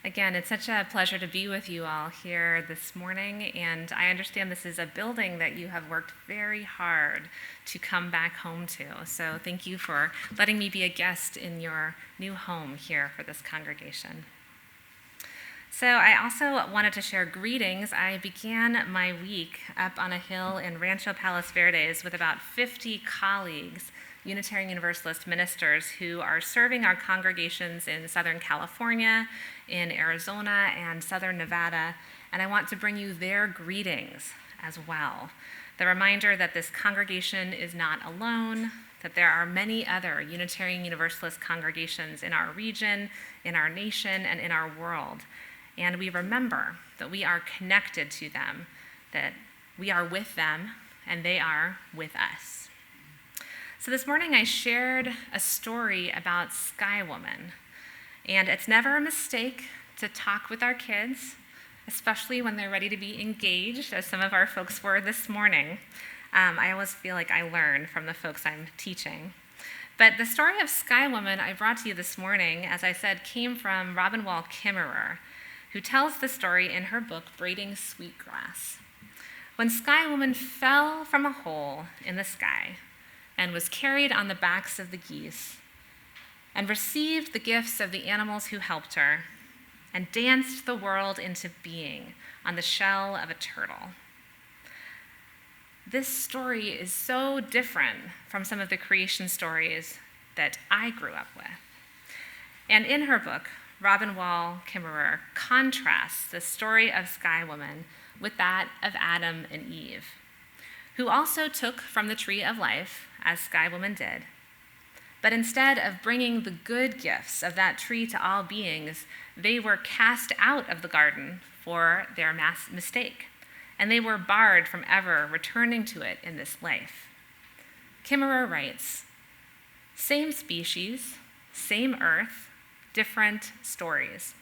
Again, it's such a pleasure to be with you all here this morning, and I understand this is a building that you have worked very hard to come back home to. So thank you for letting me be a guest in your new home here for this congregation. So I also wanted to share greetings. I began my week up on a hill in Rancho Palos Verdes with about 50 colleagues, Unitarian Universalist ministers who are serving our congregations in Southern California, in Arizona, and Southern Nevada, and I want to bring you their greetings as well. The reminder that this congregation is not alone, that there are many other Unitarian Universalist congregations in our region, in our nation, and in our world. And we remember that we are connected to them, that we are with them, and they are with us. So this morning I shared a story about Sky Woman. And it's never a mistake to talk with our kids, especially when they're ready to be engaged, as some of our folks were this morning. I always feel like I learn from the folks I'm teaching. But the story of Sky Woman I brought to you this morning, as I said, came from Robin Wall Kimmerer, who tells the story in her book, Braiding Sweetgrass. When Sky Woman fell from a hole in the sky and was carried on the backs of the geese and received the gifts of the animals who helped her and danced the world into being on the shell of a turtle. This story is so different from some of the creation stories that I grew up with. And in her book, Robin Wall Kimmerer contrasts the story of Sky Woman with that of Adam and Eve, who also took from the tree of life, as Sky Woman did. But instead of bringing the good gifts of that tree to all beings, they were cast out of the garden for their mistake, and they were barred from ever returning to it in this life. Kimmerer writes, "Same species, same earth, different stories.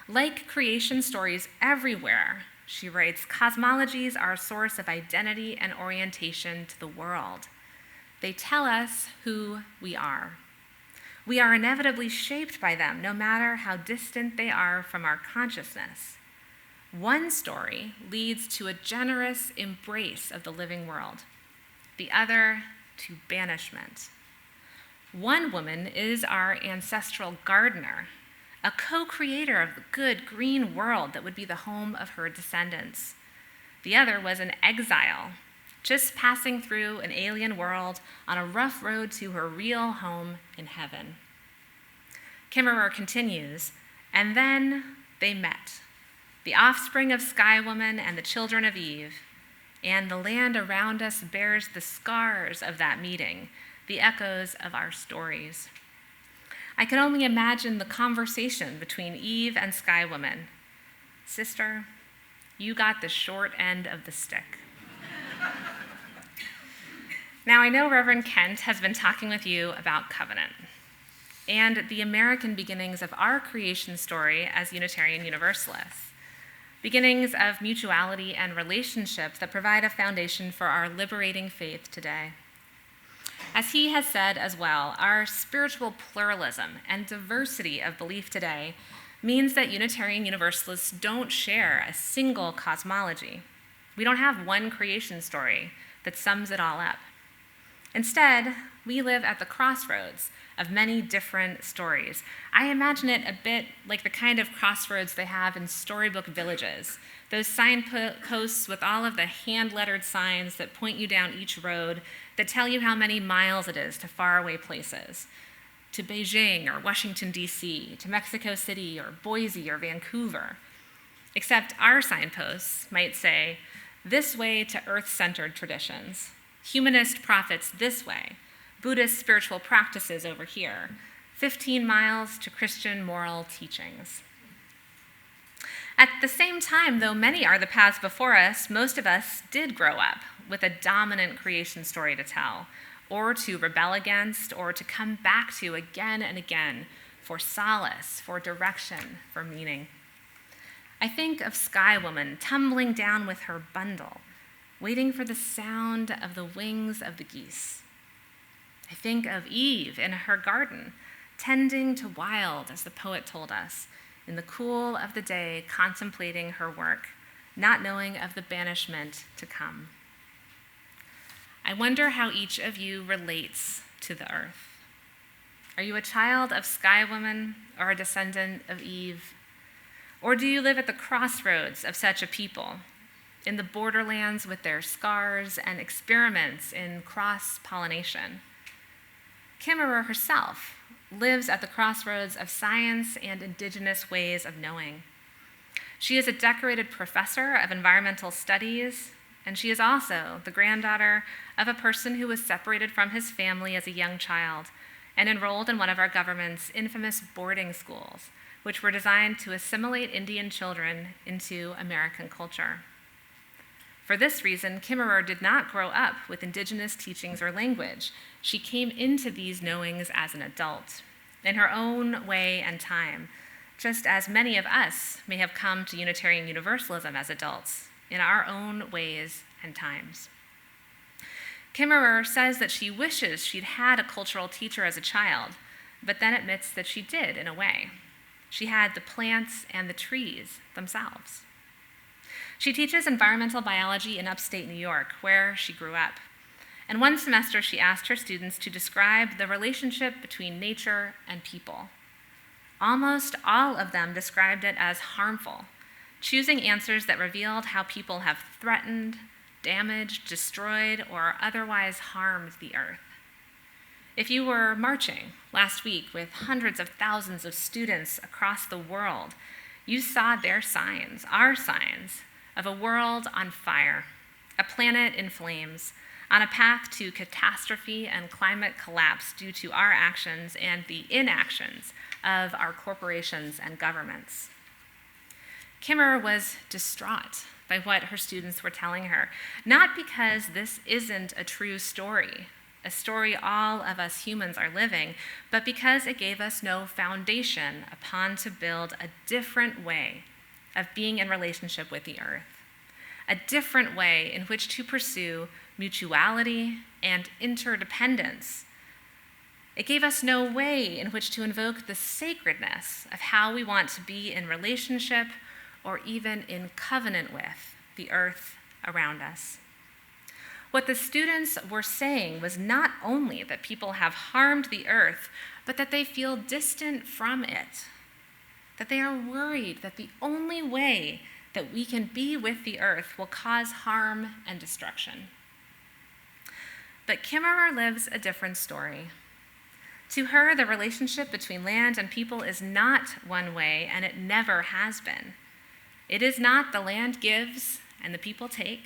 Like creation stories everywhere," she writes, "cosmologies are a source of identity and orientation to the world. They tell us who we are. We are inevitably shaped by them, no matter how distant they are from our consciousness. One story leads to a generous embrace of the living world, the other to banishment. One woman is our ancestral gardener, a co-creator of the good green world that would be the home of her descendants. The other was an exile, just passing through an alien world on a rough road to her real home in heaven." Kimmerer continues, "And then they met, the offspring of Sky Woman and the children of Eve, and the land around us bears the scars of that meeting, the echoes of our stories. I can only imagine the conversation between Eve and Sky Woman. 'Sister, you got the short end of the stick.'" Now, I know Reverend Kent has been talking with you about covenant and the American beginnings of our creation story as Unitarian Universalists, beginnings of mutuality and relationships that provide a foundation for our liberating faith today. As he has said as well, our spiritual pluralism and diversity of belief today means that Unitarian Universalists don't share a single cosmology. We don't have one creation story that sums it all up. Instead, we live at the crossroads of many different stories. I imagine it a bit like the kind of crossroads they have in storybook villages, those signposts with all of the hand-lettered signs that point you down each road that tell you how many miles it is to faraway places, to Beijing or Washington, D.C., to Mexico City or Boise or Vancouver. Except our signposts might say, "This way to earth-centered traditions," "Humanist prophets this way," "Buddhist spiritual practices over here," 15 miles to Christian moral teachings. At the same time, though many are the paths before us, most of us did grow up with a dominant creation story to tell, or to rebel against, or to come back to again and again for solace, for direction, for meaning. I think of Sky Woman tumbling down with her bundle, waiting for the sound of the wings of the geese. I think of Eve in her garden, tending to wild, as the poet told us, in the cool of the day, contemplating her work, not knowing of the banishment to come. I wonder how each of you relates to the earth. Are you a child of Sky Woman or a descendant of Eve? Or do you live at the crossroads of such a people, in the borderlands with their scars and experiments in cross-pollination? Kimmerer herself lives at the crossroads of science and indigenous ways of knowing. She is a decorated professor of environmental studies, and she is also the granddaughter of a person who was separated from his family as a young child and enrolled in one of our government's infamous boarding schools, which were designed to assimilate Indian children into American culture. For this reason, Kimmerer did not grow up with indigenous teachings or language. She came into these knowings as an adult, in her own way and time, just as many of us may have come to Unitarian Universalism as adults, in our own ways and times. Kimmerer says that she wishes she'd had a cultural teacher as a child, but then admits that she did in a way. She had the plants and the trees themselves. She teaches environmental biology in upstate New York, where she grew up. And one semester, she asked her students to describe the relationship between nature and people. Almost all of them described it as harmful, choosing answers that revealed how people have threatened, damaged, destroyed, or otherwise harmed the earth. If you were marching last week with hundreds of thousands of students across the world, you saw their signs, our signs, of a world on fire, a planet in flames, on a path to catastrophe and climate collapse due to our actions and the inactions of our corporations and governments. Kimmerer was distraught by what her students were telling her, not because this isn't a true story, a story all of us humans are living, but because it gave us no foundation upon to build a different way of being in relationship with the earth, a different way in which to pursue mutuality and interdependence. It gave us no way in which to invoke the sacredness of how we want to be in relationship or even in covenant with the earth around us. What the students were saying was not only that people have harmed the earth, but that they feel distant from it, that they are worried that the only way that we can be with the earth will cause harm and destruction. But Kimmerer lives a different story. To her, the relationship between land and people is not one way, and it never has been. It is not the land gives and the people take.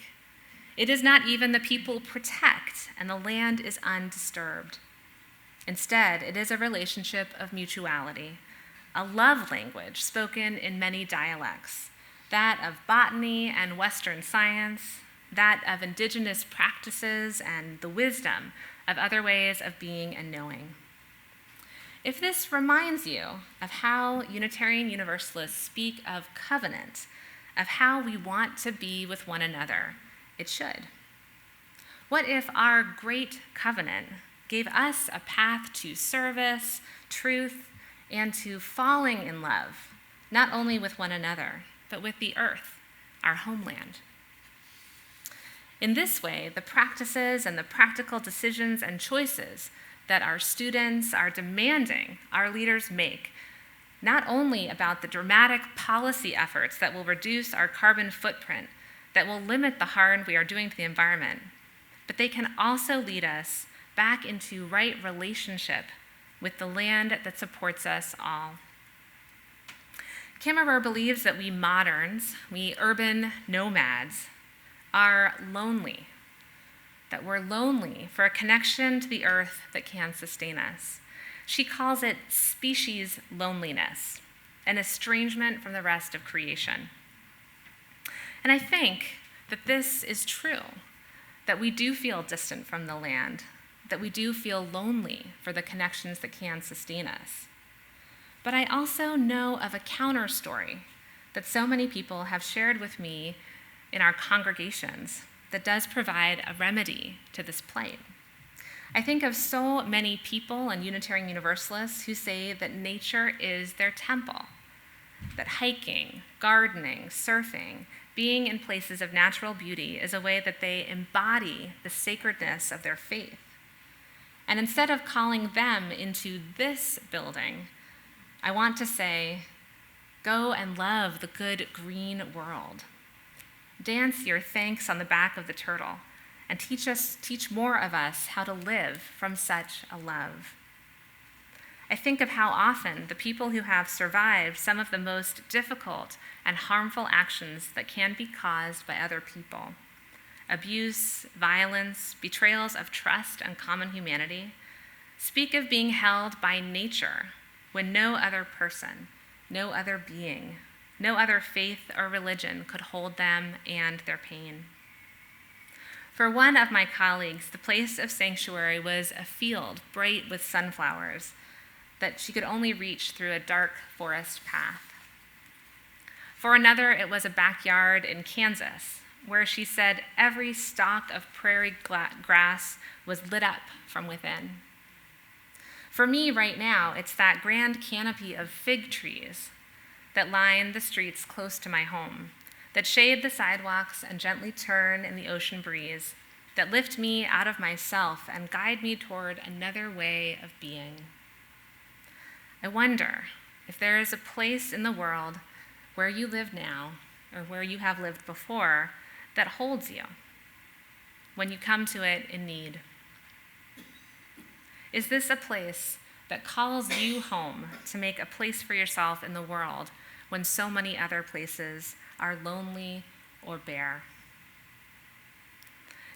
It is not even the people protect and the land is undisturbed. Instead, it is a relationship of mutuality, a love language spoken in many dialects, that of botany and Western science, that of indigenous practices and the wisdom of other ways of being and knowing. If this reminds you of how Unitarian Universalists speak of covenant, of how we want to be with one another, it should. What if our great covenant gave us a path to service, truth, and to falling in love, not only with one another, but with the earth, our homeland? In this way, the practices and the practical decisions and choices that our students are demanding our leaders make, not only about the dramatic policy efforts that will reduce our carbon footprint, that will limit the harm we are doing to the environment, but they can also lead us back into right relationship with the land that supports us all. Kimmerer believes that we moderns, we urban nomads, are lonely, that we're lonely for a connection to the earth that can sustain us. She calls it species loneliness, an estrangement from the rest of creation. And I think that this is true, that we do feel distant from the land, that we do feel lonely for the connections that can sustain us. But I also know of a counter story that so many people have shared with me in our congregations that does provide a remedy to this plight. I think of so many people and Unitarian Universalists who say that nature is their temple, that hiking, gardening, surfing, being in places of natural beauty is a way that they embody the sacredness of their faith. And instead of calling them into this building, I want to say, go and love the good green world. Dance your thanks on the back of the turtle and teach more of us how to live from such a love. I think of how often the people who have survived some of the most difficult and harmful actions that can be caused by other people, abuse, violence, betrayals of trust and common humanity, speak of being held by nature when no other person, no other being, no other faith or religion could hold them and their pain. For one of my colleagues, the place of sanctuary was a field bright with sunflowers that she could only reach through a dark forest path. For another, it was a backyard in Kansas, where she said every stalk of prairie grass was lit up from within. For me right now, it's that grand canopy of fig trees that line the streets close to my home, that shade the sidewalks and gently turn in the ocean breeze, that lift me out of myself and guide me toward another way of being. I wonder if there is a place in the world where you live now, or where you have lived before, that holds you when you come to it in need. Is this a place that calls you home to make a place for yourself in the world when so many other places are lonely or bare?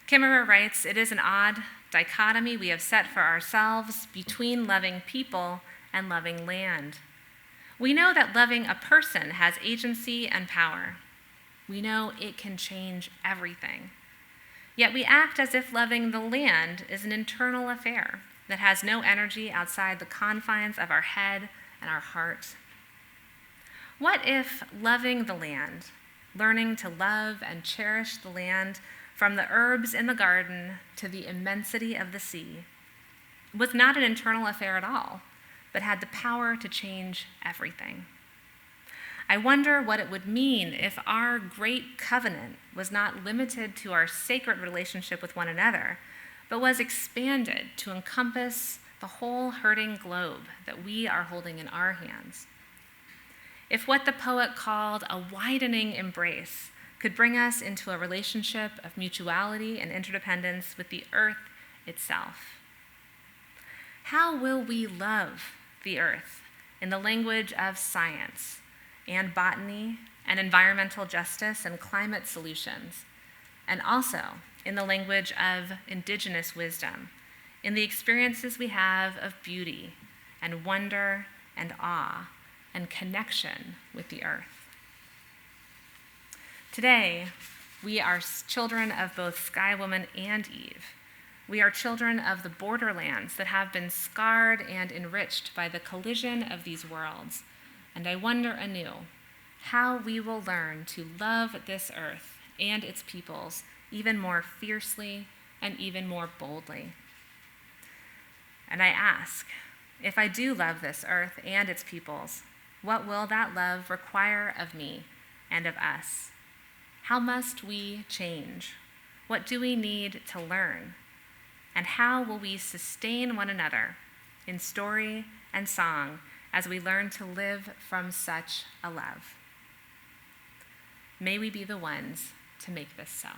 Kimmerer writes, "It is an odd dichotomy we have set for ourselves between loving people and loving land. We know that loving a person has agency and power. We know it can change everything. Yet we act as if loving the land is an internal affair that has no energy outside the confines of our head and our heart. What if loving the land, learning to love and cherish the land from the herbs in the garden to the immensity of the sea, was not an internal affair at all, but had the power to change everything? I wonder what it would mean if our great covenant was not limited to our sacred relationship with one another, but was expanded to encompass the whole hurting globe that we are holding in our hands. If what the poet called a widening embrace could bring us into a relationship of mutuality and interdependence with the earth itself. How will we love the earth in the language of science and botany and environmental justice and climate solutions, and also in the language of indigenous wisdom, in the experiences we have of beauty and wonder and awe and connection with the earth? Today, we are children of both Sky Woman and Eve. We are children of the borderlands that have been scarred and enriched by the collision of these worlds. And I wonder anew how we will learn to love this earth and its peoples even more fiercely and even more boldly. And I ask, if I do love this earth and its peoples, what will that love require of me and of us? How must we change? What do we need to learn? And how will we sustain one another in story and song as we learn to live from such a love? May we be the ones to make this so.